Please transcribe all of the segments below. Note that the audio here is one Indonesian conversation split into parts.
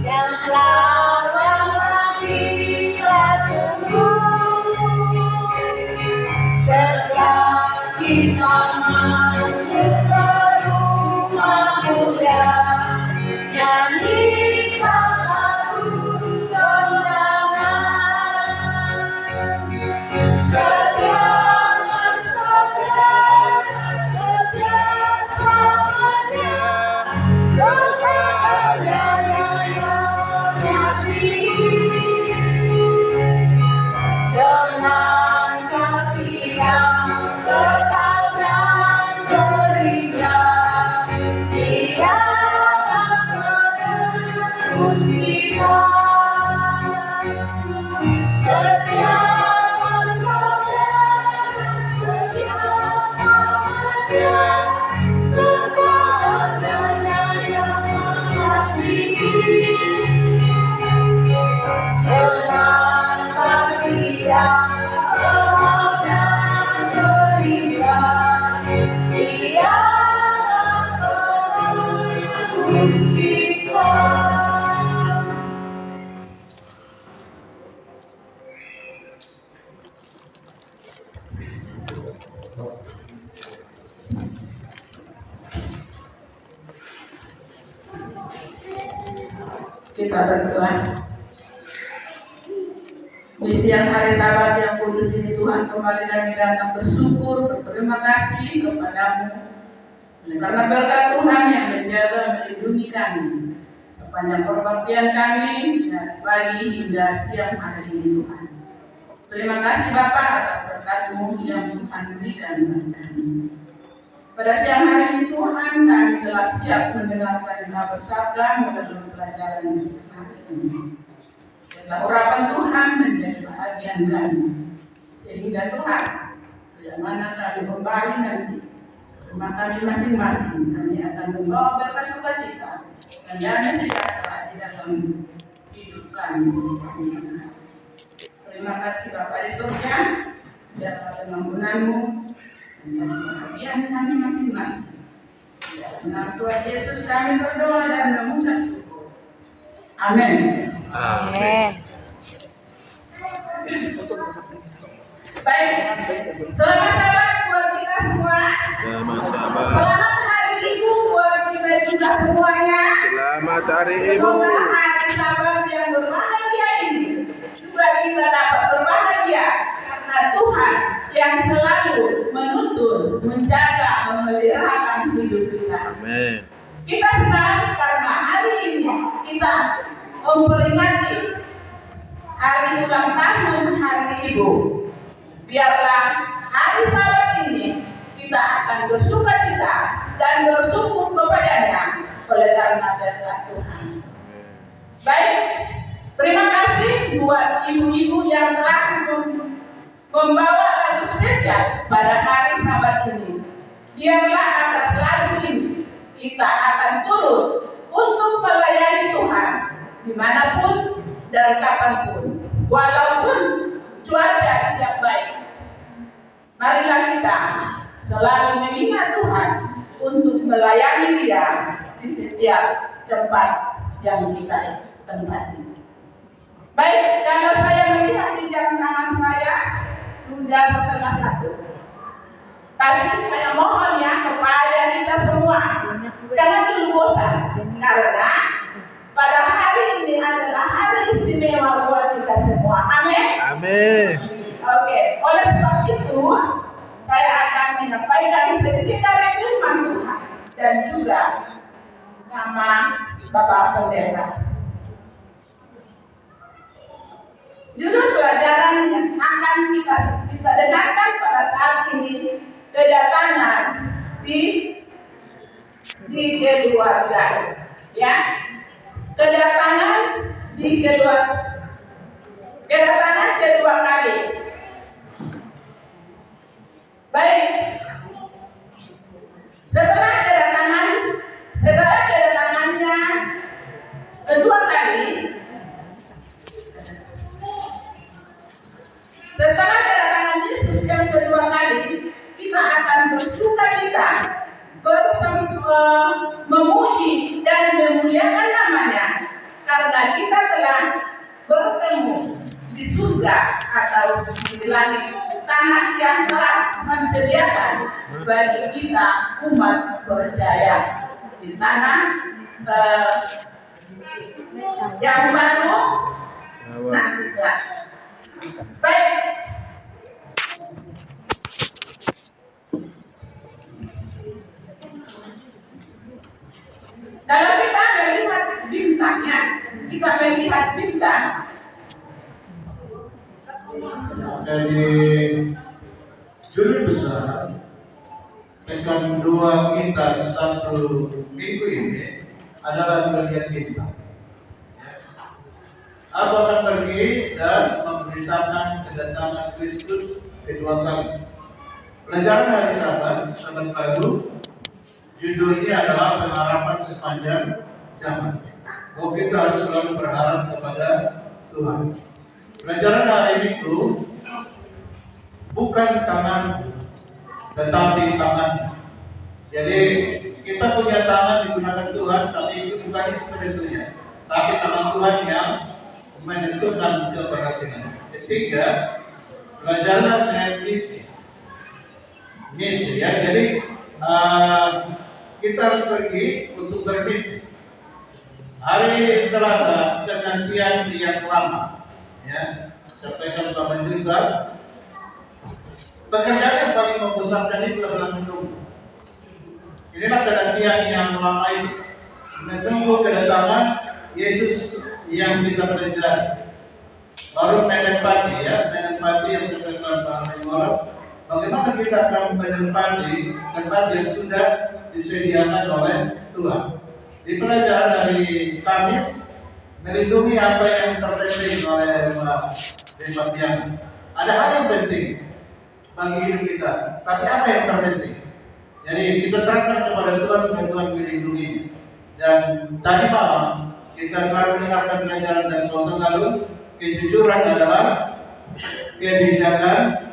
yang lama kita tunggu. Setelah kita masuk ke rumah muda, nyanyikan lagu kemenangan. Setia selamanya, kekal jaya mengasihi. Dengan kasih yang kekal dan terindah, Dia akan menebus kita. Setia selamanya, kekal jaya mengasihi. Dengan kasih yang kekal dan terindah, Dia akan menebus kita. Kita berdoa. Di siang hari Sabat yang kudus ini Tuhan, kembali kami datang bersyukur, berterima kasih kepadamu karena berkat Tuhan yang menjaga melindungi kami sepanjang perbaktian kami dari pagi hingga siang hari ini Tuhan. Terima kasih Bapa atas berkat-Mu yang Tuhan berikan kepada kami. Pada siang hari ini Tuhan, kami telah siap mendengarkan Engkau bersabda melalui pelajaran di siang hari ini. Biarlah urapan Tuhan menjadi bahagian kami, sehingga Tuhan, bila mana kami kembali nanti ke rumah kami masing-masing, kami akan membawa berkat sukacita dan damai sejahtera di dalam hidup kami sepanjang hari. Terima kasih Bapa di surga, biarlah dengan ampunan-Mu menjadi bahagian kami masing-masing. Di dalam nama Tuhan Yesus kami berdoa dan mengucap syukur. Amin. Amin. Baik, selamat Sabat buat kita semua. Selamat Sabat. Selamat Hari Ibu buat kita juga semuanya. Selamat Hari Ibu. Semoga hari Sabat yang berbahagia ini juga kita dapat berbahagia karena Tuhan yang selalu menuntun, menjaga, memeliharakan hidup kita. Amin. Kita senang karena hari ini kita memperingati hari ulang tahun Hari Ibu. Biarlah hari Sabat ini kita akan bersukacita dan bersyukur kepadanya oleh karena berkat Tuhan. Baik, terima kasih buat ibu-ibu yang telah membawa lagu spesial pada hari Sabat ini. Biarlah atas lagu ini kita akan turut untuk melayani Tuhan dimanapun dan kapanpun, walaupun cuaca tidak baik. Marilah kita selalu mengingat Tuhan untuk melayani Dia di setiap tempat yang kita tempati. Baik, kalau saya melihat di jam tangan saya sudah 1:30. Tapi saya mohon ya kepada kita semua, jangan dulu bosan, karena pada hari ini adalah hari istimewa buat kita semua. Amin. Amin. Oke, oleh sebab itu saya akan menyampaikan sedikit dari firman Tuhan dan juga sama Bapak Pendeta. Judul pelajaran yang akan kita dengarkan pada saat ini, kedatangan di keluarga, ya. Kedatangan kedua kali. Baik. Setelah kedatangannya kedua kali, setelah kedatangan Yesus yang kedua kali, kita akan bersukacita, memuji dan adalah bertemu di surga atau di langit, tanah yang telah disediakan bagi kita umat percaya di tanah yang baru nantilah. Baik. Kalau kita melihat bintangnya, kita melihat bintang. Jadi judul besar pekan 2 kita satu minggu ini adalah melihat bintang. Aku akan pergi dan memberitakan kedatangan Kristus kedua kali. Pelajaran hari Sabat baru, judulnya adalah pengharapan sepanjang zaman. Oh, kita harus selalu berharap kepada Tuhan. Pelajaran hari Minggu bukan tangan, tetapi tangan. Jadi kita punya tangan digunakan Tuhan, tapi itu bukan itu penentunya. Tapi tangan Tuhan yang menentukan keberhasilan. Ketiga, pelajaran saya misi ya. Jadi kita harus pergi untuk bermisi. Hari Selasa penantian yang lama, ya, sampaikan Bapak Junta. Pekerjaan yang paling membosankan itu adalah menunggu. Inilah penantian yang lama itu, menunggu kedatangan Yesus yang kita pelajari. Baru menempati yang sampaikan Pak Mayor. Bagaimana kita akan menempati tempat yang sudah disediakan oleh Tuhan. Di pelajaran dari Kamis, melindungi apa yang terpenting oleh Pak Fabian. Ada hal yang penting bagi hidup kita, tapi apa yang terpenting? Jadi kita serahkan kepada Tuhan supaya Tuhan melindungi. Dan tadi malam kita telah mendengarkan pelajaran dari Kota Galung, kejujuran adalah kebijakan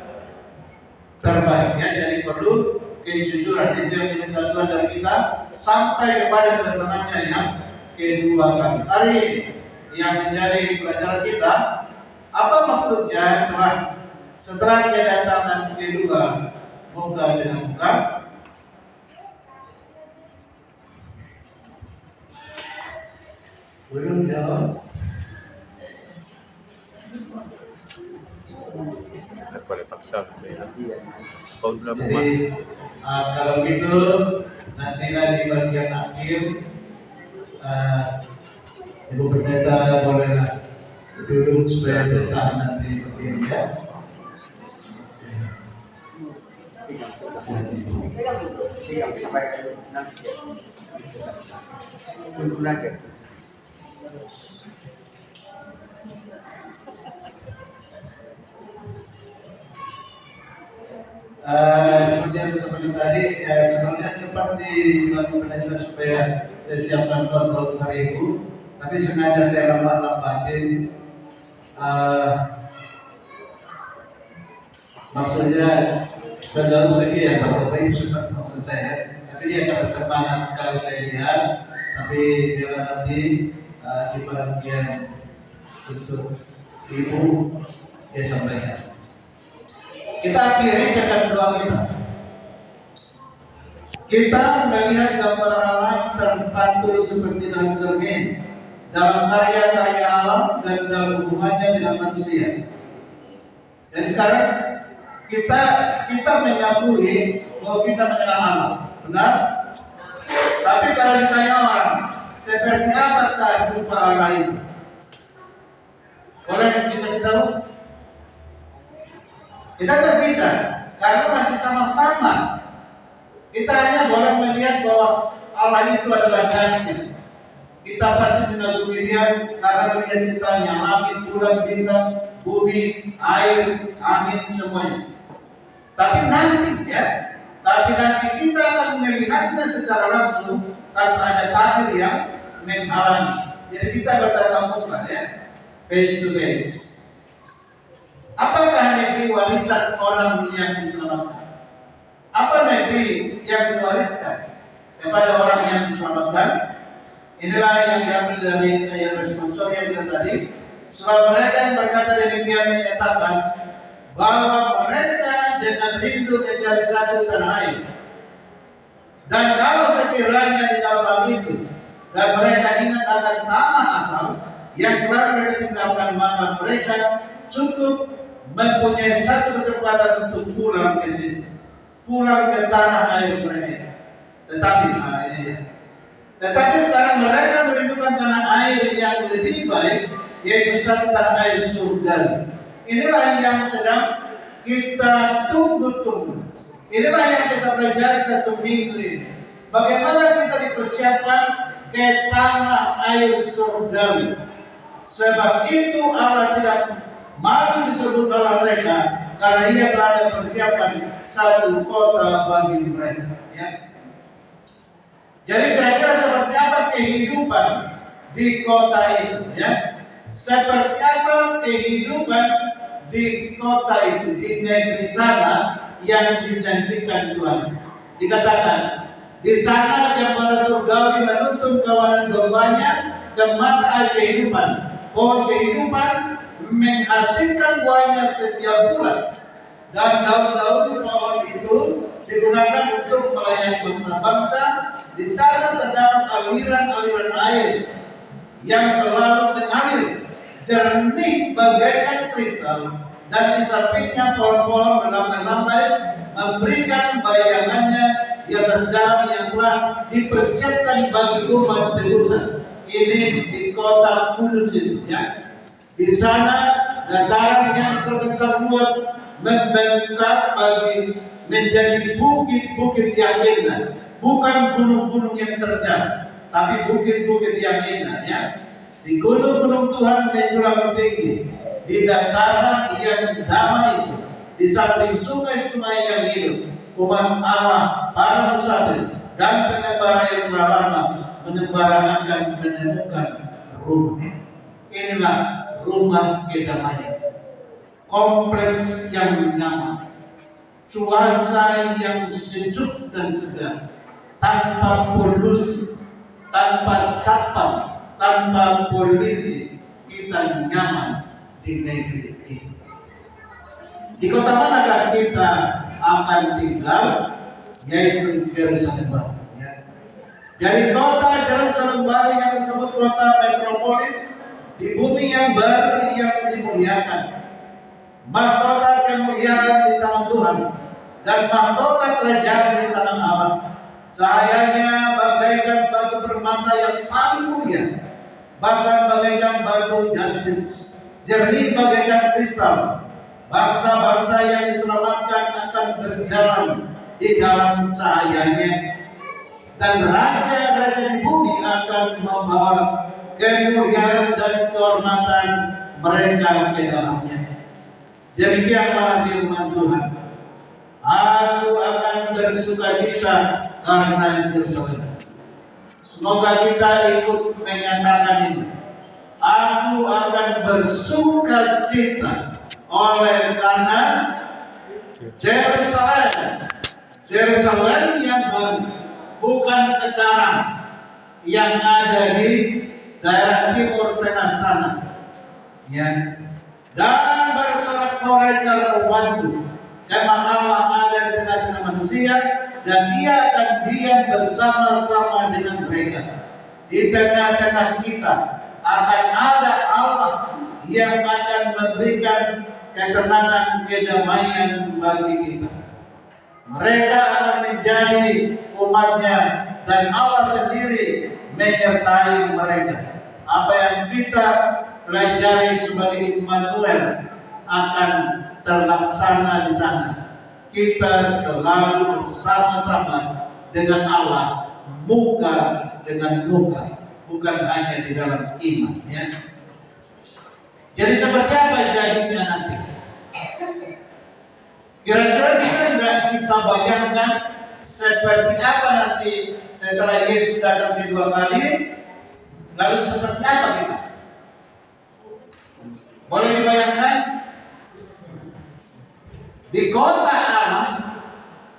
terbaik, ya. Jadi perlu kejujuran, itu yang diminta Tuhan dari kita sampai kepada kedatangannya yang kedua kali. Hari ini yang menjadi pelajaran kita, apa maksudnya setelah kedatangan kedua muka dengan muka? Belum jawab. Jadi kalau gitu nantilah di bagian akhir Ibu Pendeta bolehlah duduk supaya kita nanti berdiri, ya. Seperti yang saya sampaikan tadi, sebenarnya cepat dilakukan pendeta supaya saya siapkan untuk hari Ibu, tapi sengaja saya lambat-lambatin. Maksudnya terlalu segi ya, Bapak itu sempat maksud saya, tapi dia akan semangat sekali saya lihat. Tapi dia nanti di bagian untuk Ibu dia sampaikan. Kita akhiri pekan 2 kita. Kita melihat gambar Allah terpantul seperti dalam cermin, dalam karya-karya alam dan dalam hubungannya dengan manusia. Dan sekarang kita mengakui bahwa kita mengenal Allah, benar? Tapi kalau ditanya orang, seperti apakah rupa Allah itu? Boleh dikasih tahu? Kita tidak bisa, karena masih sama-sama. Kita hanya boleh melihat bahwa Allah itu adalah dahsyat. Kita pasti mengagumi Dia karena melihat ciptaannya, langit, bulan, bintang, bumi, air, angin, semuanya. Tapi nanti kita akan melihatnya secara langsung tanpa ada takdir yang menghalangi. Jadi kita bertatap muka, ya, face to face. Apakah negeri warisan orang yang diselamatkan? Apa negeri yang diwariskan kepada orang yang diselamatkan? Inilah yang diambil dari ayat responsorial kita tadi. Sebab mereka yang berkata demikian menyatakan bahwa mereka dengan rindu mencari satu tanah air. Dan kalau sekiranya di dalam hal itu dan mereka ingat akan tanah asal yang telah mereka tinggalkan, maka mereka cukup mempunyai satu kesempatan untuk pulang ke situ, pulang ke tanah air mereka. Tetapi sekarang mereka merindukan tanah air yang lebih baik, yaitu satu tanah air surga. Inilah yang sedang kita tunggu-tunggu. Inilah yang kita pelajari satu minggu ini. Bagaimana kita dipersiapkan ke tanah air surgawi. Sebab itu Allah tidak malu disebut Allah mereka, karena Ia telah mempersiapkan satu kota bagi mereka. Ya. Jadi kira-kira seperti apa kehidupan di kota itu? Ya. Seperti apa kehidupan di kota itu, di negeri sana yang dijanjikan Tuhan? Dikatakan di sana gembala surgawi menuntun kawanan dombanya ke mata air kehidupan. Pohon kehidupan menghasilkan buahnya setiap bulan, dan daun-daun pohon itu digunakan untuk melayani bangsa-bangsa. Di sana terdapat aliran-aliran air yang selalu mengalir jernih bagaikan kristal, dan di sampingnya pohon-pohon melambai-lambai memberikan bayangannya di atas jalan yang telah dipersiapkan bagi umat tebusan. Ini di kota kudus itu, ya. Di sana dataran yang terbentang luas membentang bagi menjadi bukit-bukit yang indah, bukan gunung-gunung yang terjal, tapi bukit-bukit yang indah, ya. Di gunung-gunung Tuhan menjulang tinggi, di dataran yang damai itu, di samping sungai-sungai yang hidup, umat Allah, para musafir dan pengembara yang telah lama mengembara akan menemukan rumah. Inilah rumah kedamaian, kompleks yang nyaman, cuaca yang sejuk dan segar, tanpa polusi, tanpa satpam, tanpa polisi. Kita nyaman di negeri itu. Di kota manakah kita akan tinggal? Yaitu Yerusalem Baru. Ya. Dari kota Yerusalem Baru yang disebut kota metropolis di bumi yang baru yang dimuliakan, mahkota kemuliaan di tangan Tuhan dan mahkota kerajaan di tangan Allah. Cahayanya bagaikan batu permata yang paling mulia, bahkan bagaikan batu jasmis, jernih bagaikan kristal. Bangsa-bangsa yang diselamatkan akan berjalan di dalam cahayanya, dan raja-raja di bumi akan membawa kemuliaan dan kehormatan mereka ke dalamnya. Demikianlah firman Tuhan. Aku akan bersukacita karena Yerusalem. Semoga kita ikut menyatakan ini. Aku akan bersukacita oleh karena Yerusalem. Yerusalem yang baru, bukan sekarang yang ada di daerah timur tengah sana, ya. Dan bersorak-sorai karena waktu memang Allah ada di tengah-tengah manusia, dan Dia akan diam bersama-sama dengan mereka. Di tengah-tengah kita akan ada Allah yang akan memberikan ketenangan, kedamaian bagi kita. Mereka akan menjadi umatnya, dan Allah sendiri menyertai mereka. Apa yang kita pelajari sebagai Immanuel akan terlaksana di sana. Kita selalu bersama-sama dengan Allah, muka dengan muka, bukan hanya di dalam iman, ya. Jadi seperti apa jadinya nanti? Kira-kira bisa nggak kita bayangkan seperti apa nanti setelah Yesus datang kedua kali? Lalu seperti apa kita? Boleh dibayangkan? Di kota Allah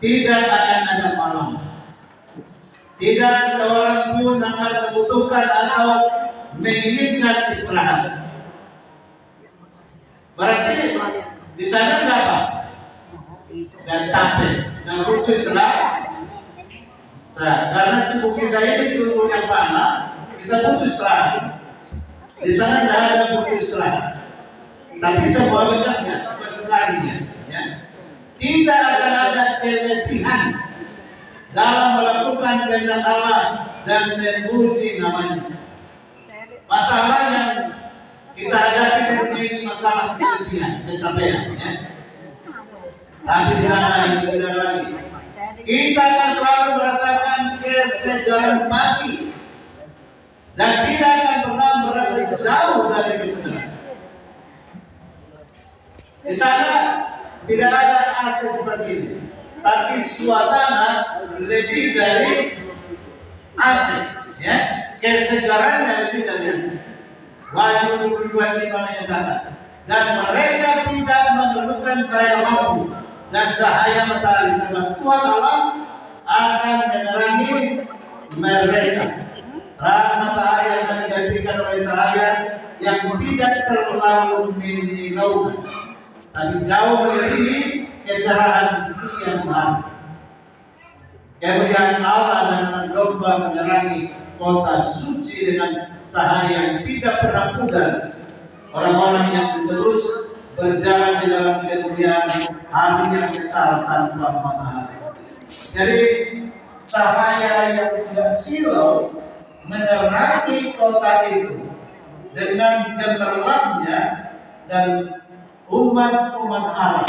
tidak akan ada malam, Tidak seorang pun akan membutuhkan atau menginginkan istirahat. Berarti di sana enggak apa? Dan capek, dan butuh istirahat. Karena tubuh kita ini tubuh yang panas, kita butuh istirahat. Di sana tidak ada butuh istirahat. Tapi semua berkalinya, ya. Tidak akan ada keletihan dalam melakukan kehendak Allah dan memuji namanya. Masalah yang kita hadapi di dunia ini masalah keletihan, kecapean, ya. Tapi di sana itu tidak lagi. Kita akan selalu merasakan kesegaran pagi dan tidak akan pernah merasa jauh dari kesegaran. Di sana tidak ada AC seperti ini, tapi suasana lebih dari AC, ya. Kesegarannya lebih dari AC. Wahyu 22 di mana yang sana. Dan mereka tidak memerlukan cahaya lampu dan cahaya matahari, sebab Tuhan Allah akan menerangi mereka. Terang matahari akan digantikan oleh cahaya yang tidak terlalu menyilaukan, tapi jauh melebihi kecerahan siang hari. Kemudian Allah dan anak domba menerangi kota suci dengan cahaya yang tidak pernah pudar. Orang-orang yang terus berjalan di dalam kemuliaan hari yang kekal tanpa matahari. Jadi cahaya yang tidak silau menerangi kota itu dengan gemerlapnya, dan umat-umat Allah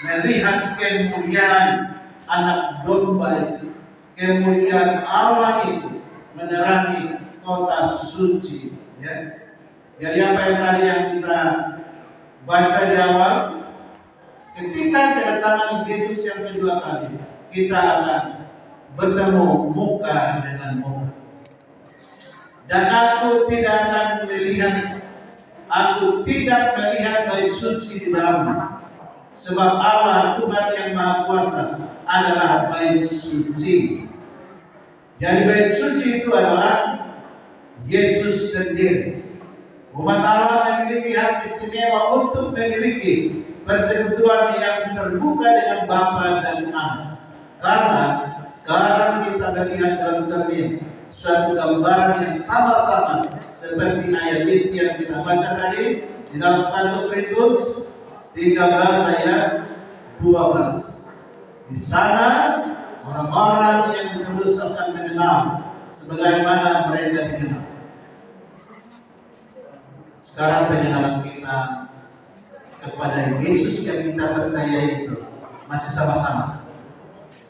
melihat kemuliaan anak domba itu. Kemuliaan Allah itu menerangi kota suci, ya. Jadi apa yang tadi yang kita baca di awal, ketika kedatangan Yesus yang kedua kali, kita akan bertemu muka dengan muka. Dan aku tidak melihat bait suci di dalamnya, sebab Allah Tuhan yang Maha Kuasa adalah bait suci. Jadi bait suci itu adalah Yesus sendiri. Umat Allah memiliki hak istimewa untuk memiliki persekutuan yang terbuka dengan Bapa dan Anak. Karena sekarang kita melihat dalam cermin suatu gambaran yang sama-sama seperti ayat itu yang kita baca tadi di dalam 1 Korintus 13 ayat 12. Di sana orang-orang yang terus akan mengenal sebagaimana mereka dikenal. Sekarang pengenalan kita kepada Yesus yang kita percaya itu masih sama-sama.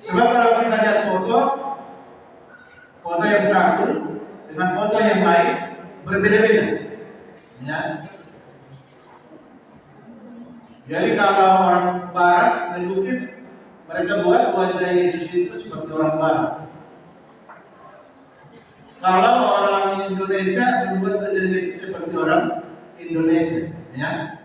Sebab kalau kita lihat foto yang satu dengan foto yang lain berbeda-beda, ya. Jadi kalau orang Barat melukis, mereka buat wajah Yesus itu seperti orang Barat. Kalau orang Indonesia membuat wajah Yesus seperti orang Indonesia, ya.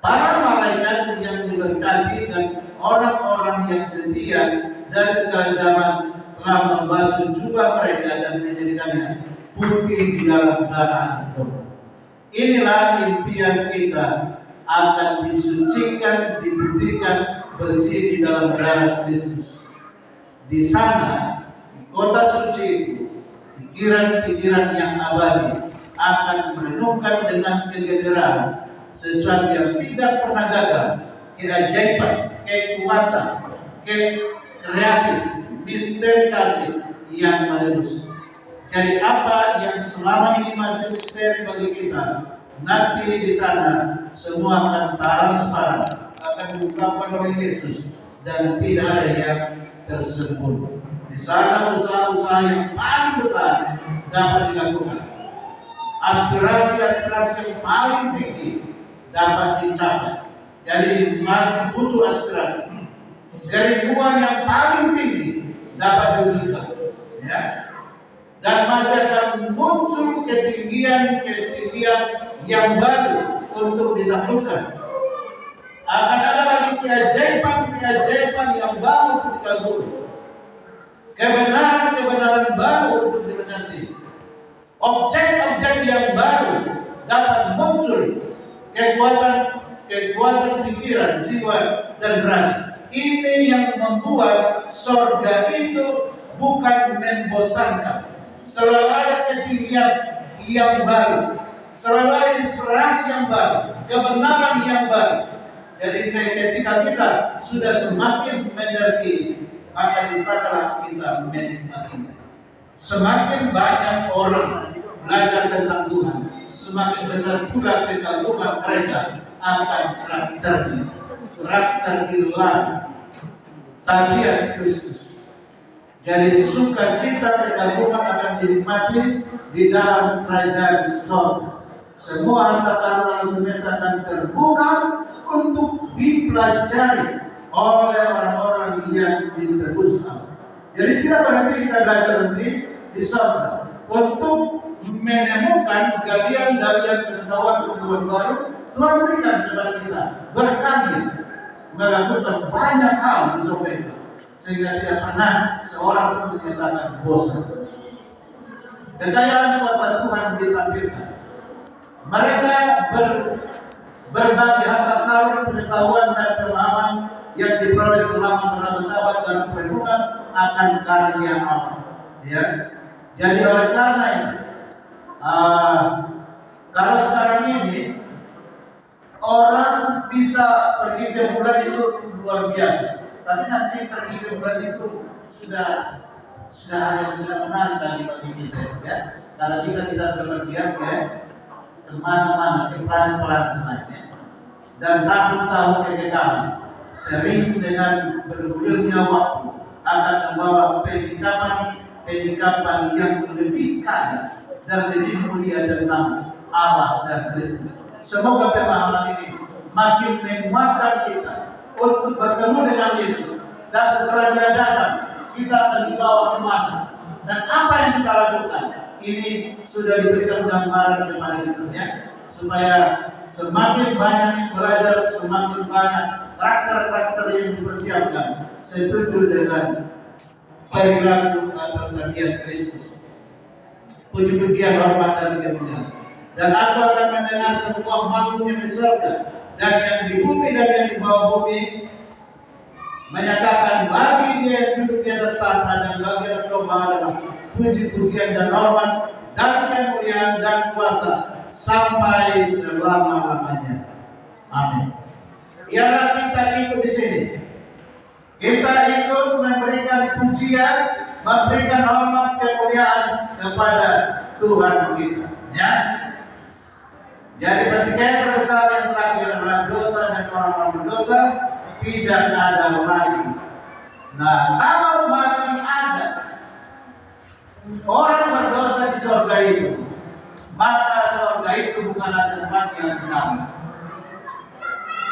Para malaikat yang diberkati dan orang-orang yang setia dari segala zaman telah membasuh jubah mereka dan menjadikannya putih di dalam darah domba. Inilah impian kita, akan disucikan, diputihkan, bersih di dalam darah Kristus. Di sana, di kota suci itu, pikiran-pikiran yang abadi akan merenungkan dengan kegembiraan sesuatu yang tidak pernah gagal, keajaiban, kekuatan, kreatif, misteri kasih yang menebus. Jadi apa yang selama ini masih misteri bagi kita, nanti di sana semua akan transparan, akan diungkapkan oleh Yesus dan tidak ada yang tersembunyi. Di sana usaha-usaha yang paling besar dapat dilakukan. Aspirasi-aspirasi yang paling tinggi dapat dicapai. Jadi masih butuh aspirasi. Kerinduan yang paling tinggi dapat diwujudkan, ya. Dan masih akan muncul ketinggian-ketinggian yang baru untuk ditaklukkan. Akan ada lagi keajaiban-keajaiban yang baru untuk dikagumi. kebenaran-kebenaran baru untuk dimengerti, objek-objek yang baru dapat muncul, kekuatan pikiran, jiwa, dan rohani. Ini yang membuat sorga itu bukan membosankan. Selalu ada ketinggian yang baru, selalu ada inspirasi yang baru, kebenaran yang baru. Jadi ketika kita sudah semakin mengerti, maka disanalah kita menikmatinya. Semakin banyak orang belajar tentang Tuhan, semakin besar pula kekaguman mereka akan karakter ilahi, tabiat Kristus. Jadi sukacita kekaguman akan dinikmati di dalam kerajaan surga. Semua harta karun semesta akan terbuka untuk dipelajari oleh orang-orang yang ditebus Allah. Jadi tidak berarti kita belajar nanti di surga untuk menemukan galian-galian pengetahuan baru. Tuhan berikan kepada kita berkali melakukan banyak hal di surga itu, sehingga tidak pernah seorang pun menyatakan bosan. Kekayaan kuasa Tuhan ditampilkan. Mereka berbagi harta karun, pengetahuan dan pemahaman yang diperoleh selama berabad-abad dalam perenungan akan karya Allah. Ya, jadi oleh karena itu, kalau sekarang ini orang bisa pergi ke bulan itu luar biasa, tapi nanti pergi ke bulan itu sudah ada yang tidak menarik bagi kita, ya. Karena kita bisa berpergian ke kemana-mana, ke planet-planet lainnya, dan tahun-tahun kekekalan sering dengan bergulirnya waktu akan membawa peningkapan yang lebih kaya dan lebih mulia tentang Allah dan Kristus. Semoga pemahaman ini makin menguatkan kita untuk bertemu dengan Yesus, dan setelah Dia datang kita akan dibawa kemana dan apa yang kita lakukan. Ini sudah diberikan gambaran kepada kita, ya, supaya semakin banyak belajar, semakin banyak karakter-karakter yang dipersiapkan setuju dengan perilaku atau tabiat Kristus. Puji-pujian, hormat dan kemuliaan. Dan aku akan mendengar sebuah makhluk yang di surga dan yang di bumi dan yang di bawah bumi menyatakan bagi Dia yang duduk di atas tahta dan bagi Anak Domba adalah puji-pujian dan hormat dan kemuliaan dan kuasa sampai selama-lamanya. Amin. Biarlah kita ikut di sini. Kita ikut memberikan pujian, memberikan hormat kemuliaan kepada Tuhan kita, ya. Jadi ketika yang terbesar yang terakhir adalah dosa dan orang-orang berdosa tidak ada lagi. Nah, kalau masih ada orang berdosa di surga itu, maka surga itu bukanlah tempat yang damai,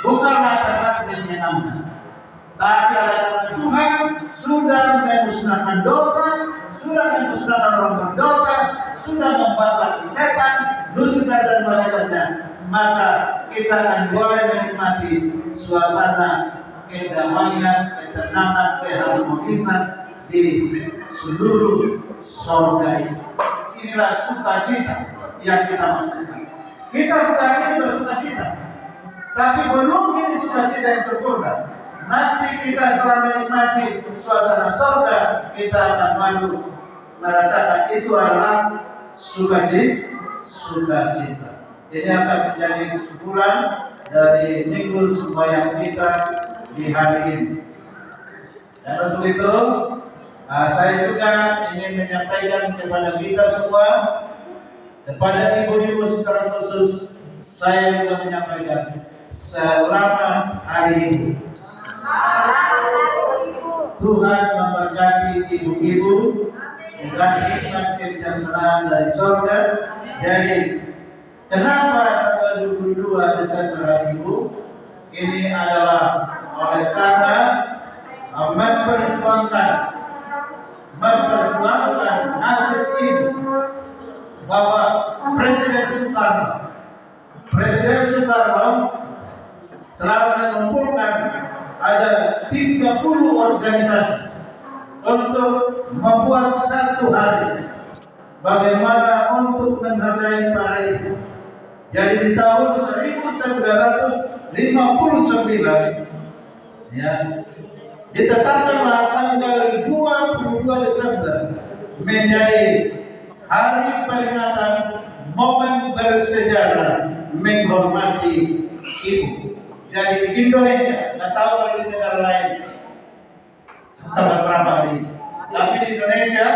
bukanlah tempat yang menyenangkan. Tapi oleh Tuhan sudah memusnahkan dosa, sudah memusnahkan orang berdosa, sudah membakar setan, Lucifer dan malaikatnya, maka kita akan boleh menikmati suasana kedamaian, ketenangan, keharmonisan di seluruh surga ini. Inilah sukacita yang kita maksudkan. Kita sekarang ini bersukacita, tapi belum ini sukacita yang sempurna. Nanti kita setelah menikmati suasana surga, kita akan malu merasakan itu adalah sukacita. Ini akan menjadi kesimpulan dari minggu sembahyang kita di hari ini. Dan untuk itu, saya juga ingin menyampaikan kepada kita semua, kepada ibu-ibu secara khusus, saya juga menyampaikan selamat Hari Ibu. Tuhan memberkati ibu-ibu dengan hikmat kebijaksanaan dari surga. Jadi, kenapa tanggal 22 Desember Hari Ibu? Ini adalah oleh karena memperjuangkan nasib ibu, bahwa Presiden Soekarno telah mengumpulkan ada 30 organisasi untuk membuat satu hari bagaimana untuk menghargai para ibu. Jadi di tahun 1959 ya, ditetapkanlah tanggal 22 Desember menjadi hari peringatan momen bersejarah menghormati ibu. Jadi di Indonesia, nggak tahu kalau di negara lain tanggal berapa hari ini. Tapi di Indonesia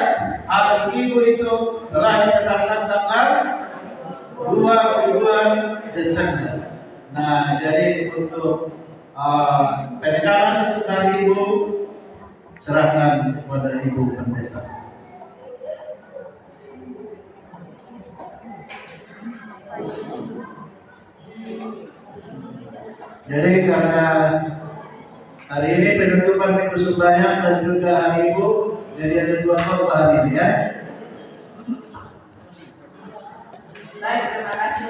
hari ibu itu telah ditetapkan tanggal 22 Desember. Nah, jadi untuk penekanan untuk hari ibu serahkan kepada Ibu Pendeta. Jadi karena hari ini penutupan minggu sembahyang dan juga hari ibu, jadi ada 2 khotbah hari ini ya. Baik, terima kasih.